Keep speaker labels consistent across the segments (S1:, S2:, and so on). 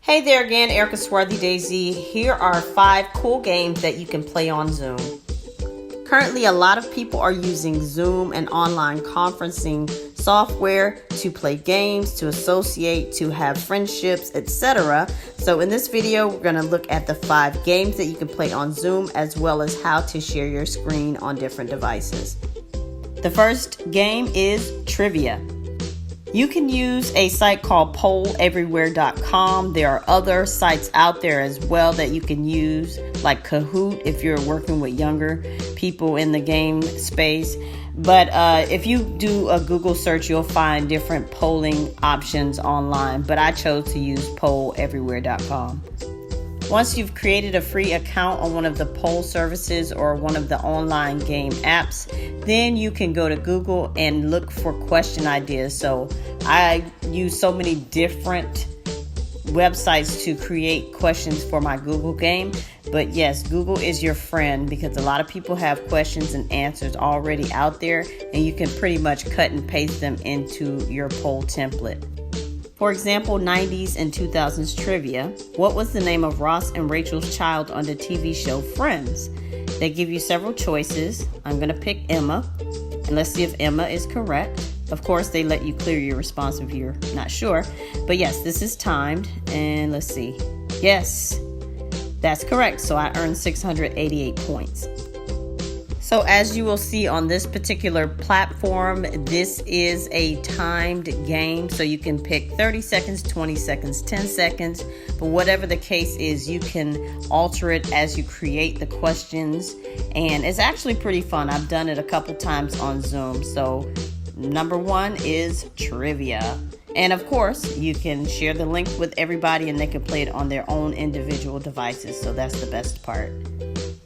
S1: Hey there again, Erica Swarthy Daisy. Here are 5 cool games that you can play on Zoom. Currently, a lot of people are using Zoom and online conferencing software to play games, to associate, to have friendships, etc. So in this video, we're going to look at the 5 games that you can play on Zoom, as well as how to share your screen on different devices. The first game is trivia. You can use a site called polleverywhere.com. There are other sites out there as well that you can use, like Kahoot if you're working with younger people in the game space. But if you do a Google search, you'll find different polling options online. But I chose to use polleverywhere.com. Once you've created a free account on one of the poll services or one of the online game apps, then you can go to Google and look for question ideas. So I use so many different websites to create questions for my Google game. But yes, Google is your friend because a lot of people have questions and answers already out there, and you can pretty much cut and paste them into your poll template. For example, 90s and 2000s trivia. What was the name of Ross and Rachel's child on the TV show Friends? They give you several choices. I'm going to pick Emma, and let's see if Emma is correct. Of course, they let you clear your response if you're not sure. But yes, this is timed, and let's see. Yes, that's correct. So I earned 688 points. So as you will see on this particular platform, this is a timed game. So you can pick 30 seconds, 20 seconds, 10 seconds. But whatever the case is, you can alter it as you create the questions. And it's actually pretty fun. I've done it a couple times on Zoom. So number 1 is trivia. And of course, you can share the link with everybody and they can play it on their own individual devices. So that's the best part.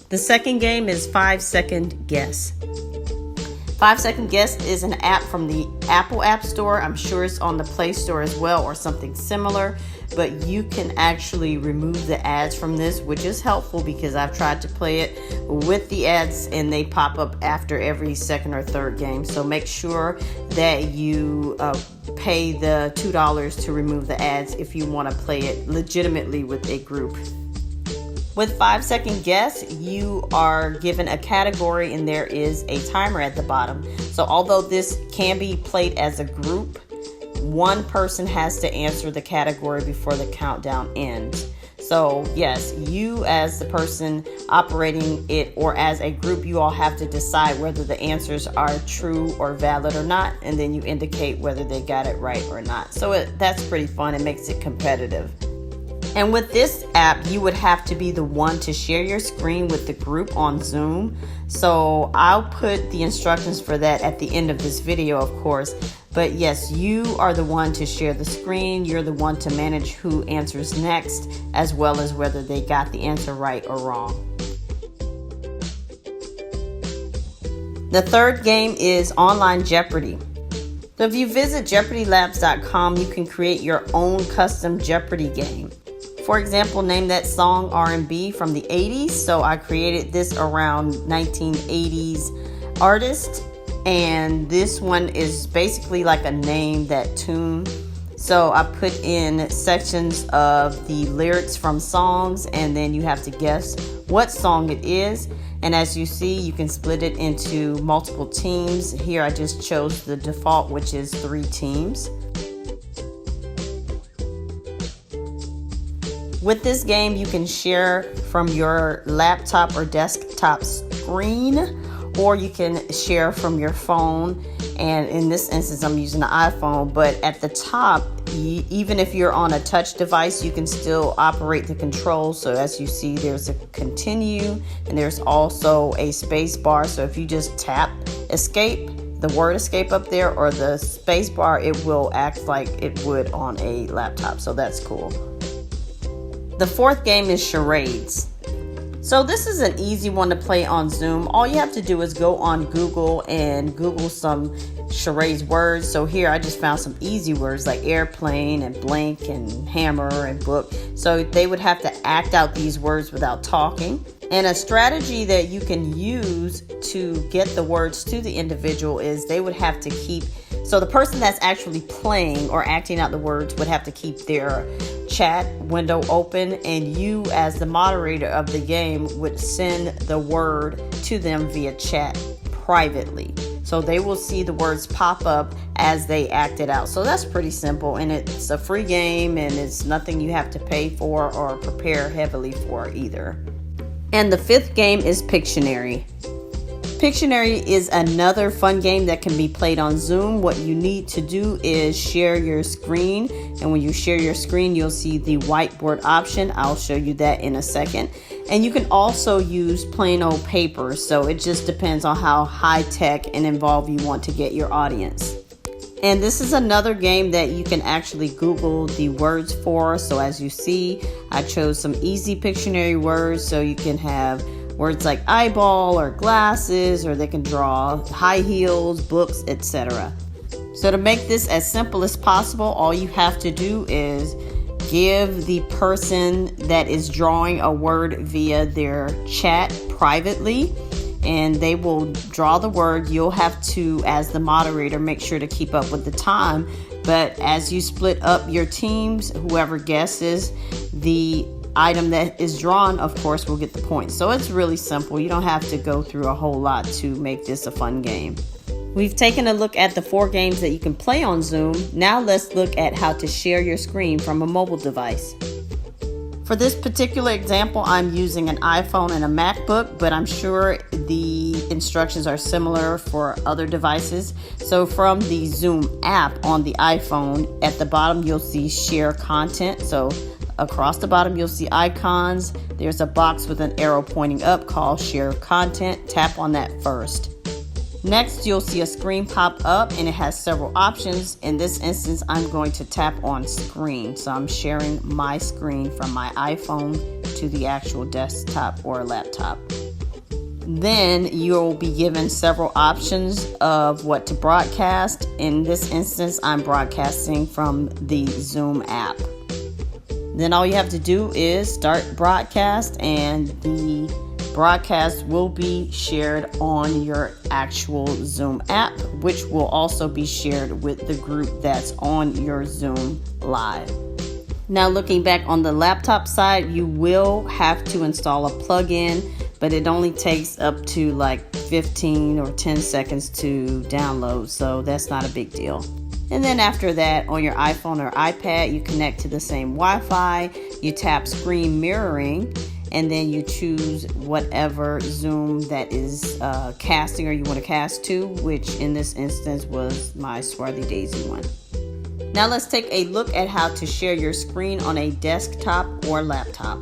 S1: The second game is 5-Second Guess. 5-Second Guess is an app from the Apple App Store. I'm sure it's on the Play Store as well or something similar. But you can actually remove the ads from this, which is helpful because I've tried to play it with the ads and they pop up after every second or third game. So make sure that you pay the $2 to remove the ads if you want to play it legitimately with a group. With 5-Second Guess, you are given a category and there is a timer at the bottom. So although this can be played as a group, one person has to answer the category before the countdown ends. So yes, you as the person operating it or as a group, you all have to decide whether the answers are true or valid or not, and then you indicate whether they got it right or not. So that's pretty fun. It makes it competitive. And with this app, you would have to be the one to share your screen with the group on Zoom. So I'll put the instructions for that at the end of this video, of course. But yes, you are the one to share the screen. You're the one to manage who answers next, as well as whether they got the answer right or wrong. The third game is online Jeopardy. So if you visit jeopardylabs.com, you can create your own custom Jeopardy game. For example, name that song R&B from the 80s. So I created this around 1980s artist. And this one is basically like a name that tune. So I put in sections of the lyrics from songs and then you have to guess what song it is. And as you see, you can split it into multiple teams. Here I just chose the default, which is 3 teams. With this game, you can share from your laptop or desktop screen, or you can share from your phone. And in this instance, I'm using the iPhone, but at the top, even if you're on a touch device, you can still operate the controls. So as you see, there's a continue and there's also a space bar. So if you just tap escape, the word escape up there, or the space bar, it will act like it would on a laptop. So that's cool. The fourth game is Charades. So this is an easy one to play on Zoom. All you have to do is go on Google and Google some charades words. So here I just found some easy words like airplane and blank and hammer and book. So they would have to act out these words without talking. And a strategy that you can use to get the words to the individual is they would have to keep, so the person that's actually playing or acting out the words would have to keep their chat window open, and you as the moderator of the game would send the word to them via chat privately. So they will see the words pop up as they act it out. So that's pretty simple, and it's a free game, and it's nothing you have to pay for or prepare heavily for either. And the fifth game is Pictionary. Pictionary is another fun game that can be played on Zoom. What you need to do is share your screen, and when you share your screen, you'll see the whiteboard option. I'll show you that in a second. And you can also use plain old paper, so it just depends on how high tech and involved you want to get your audience. And this is another game that you can actually Google the words for. So as you see, I chose some easy Pictionary words, so you can have words like eyeball or glasses, or they can draw high heels, books, etc. So to make this as simple as possible, all you have to do is give the person that is drawing a word via their chat privately, and they will draw the word. You'll have to, as the moderator, make sure to keep up with the time. But as you split up your teams, whoever guesses the item that is drawn, of course, will get the points. So it's really simple. You don't have to go through a whole lot to make this a fun game. We've taken a look at the 4 games that you can play on Zoom. Now let's look at how to share your screen from a mobile device. For this particular example, I'm using an iPhone and a MacBook, but I'm sure the instructions are similar for other devices. So from the Zoom app on the iPhone, at the bottom you'll see share content. So across the bottom you'll see icons. There's a box with an arrow pointing up called share content. Tap on that first. Next, you'll see a screen pop up, and it has several options. In this instance, I'm going to tap on screen. So I'm sharing my screen from my iPhone to the actual desktop or laptop. Then you'll be given several options of what to broadcast. In this instance, I'm broadcasting from the Zoom app. Then all you have to do is start broadcast, and the broadcast will be shared on your actual Zoom app, which will also be shared with the group that's on your Zoom Live. Now looking back on the laptop side, you will have to install a plugin, but it only takes up to like 15 or 10 seconds to download, so that's not a big deal. And then after that, on your iPhone or iPad, you connect to the same Wi-Fi, you tap screen mirroring, and then you choose whatever Zoom that is casting or you want to cast to, which in this instance was my Swarthy Daisy one. Now let's take a look at how to share your screen on a desktop or laptop.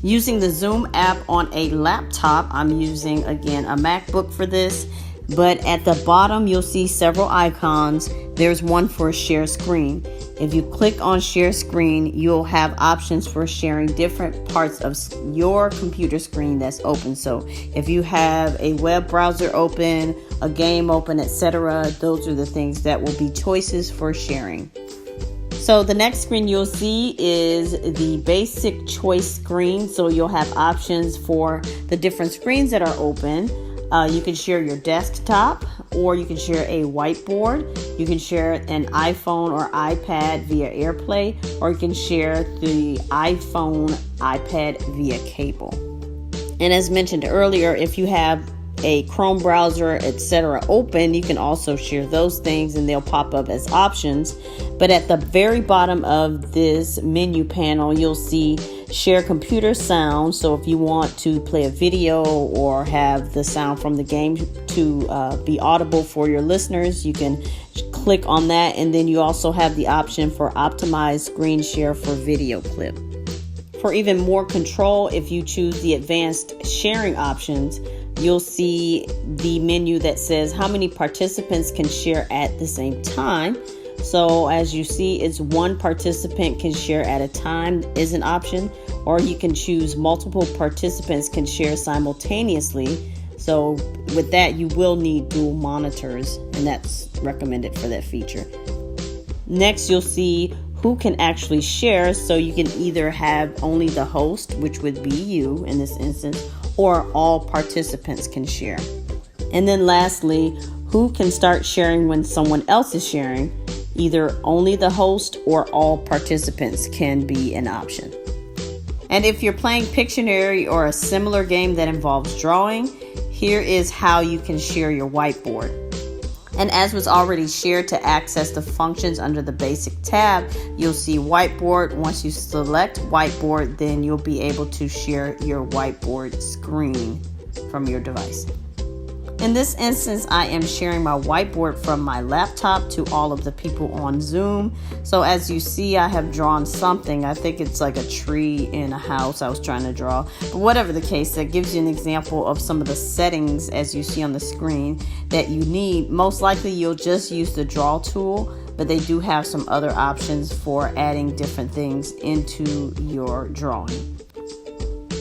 S1: Using the Zoom app on a laptop, I'm using again a MacBook for this, but at the bottom you'll see several icons. There's one for share screen. If you click on share screen, you'll have options for sharing different parts of your computer screen that's open. So if you have a web browser open, a game open, etc., those are the things that will be choices for sharing. So the next screen you'll see is the basic choice screen. So you'll have options for the different screens that are open. You can share your desktop, or you can share a whiteboard. You can share an iPhone or iPad via AirPlay, or you can share the iPhone, iPad via cable. And as mentioned earlier, if you have a Chrome browser, etc. open, you can also share those things and they'll pop up as options. But at the very bottom of this menu panel, you'll see share computer sound. So if you want to play a video or have the sound from the game to be audible for your listeners, you can click on that. And then you also have the option for optimized screen share for video clip. For even more control, if you choose the advanced sharing options, you'll see the menu that says how many participants can share at the same time. So as you see, it's one participant can share at a time is an option, or you can choose multiple participants can share simultaneously. So with that, you will need dual monitors, and that's recommended for that feature. Next, you'll see who can actually share. So you can either have only the host, which would be you in this instance, or all participants can share. And then lastly, who can start sharing when someone else is sharing. Either only the host or all participants can be an option. And if you're playing Pictionary or a similar game that involves drawing, here is how you can share your whiteboard. And as was already shared, to access the functions under the basic tab, you'll see whiteboard. Once you select whiteboard, then you'll be able to share your whiteboard screen from your device. In this instance, I am sharing my whiteboard from my laptop to all of the people on Zoom. So as you see, I have drawn something. I think it's like a tree in a house I was trying to draw. But whatever the case, that gives you an example of some of the settings, as you see on the screen, that you need. Most likely you'll just use the draw tool, but they do have some other options for adding different things into your drawing.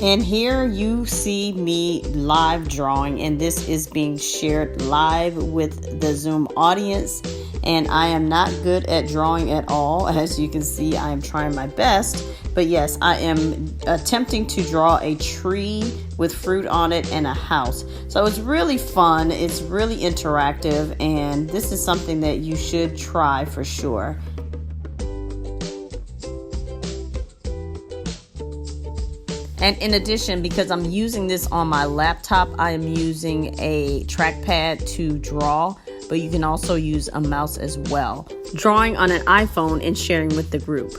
S1: And here you see me live drawing, and this is being shared live with the Zoom audience. And I am not good at drawing at all. As you can see, I am trying my best. But yes, I am attempting to draw a tree with fruit on it and a house. So it's really fun. It's really interactive, and this is something that you should try for sure. And in addition, because I'm using this on my laptop, I am using a trackpad to draw, but you can also use a mouse as well. Drawing on an iPhone and sharing with the group.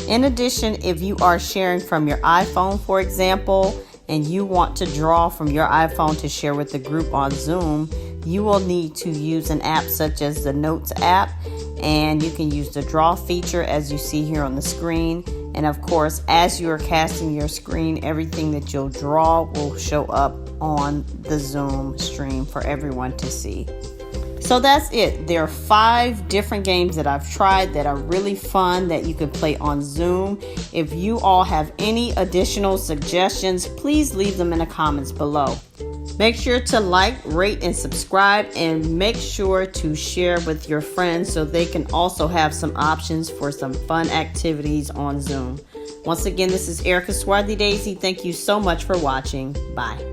S1: In addition, if you are sharing from your iPhone, for example, and you want to draw from your iPhone to share with the group on Zoom, you will need to use an app such as the Notes app, and you can use the draw feature as you see here on the screen. And of course, as you are casting your screen, everything that you'll draw will show up on the Zoom stream for everyone to see. So that's it. There are 5 different games that I've tried that are really fun that you can play on Zoom. If you all have any additional suggestions, please leave them in the comments below. Make sure to like, rate, and subscribe, and make sure to share with your friends so they can also have some options for some fun activities on Zoom. Once again, this is Erica Swarthy Daisy. Thank you so much for watching. Bye.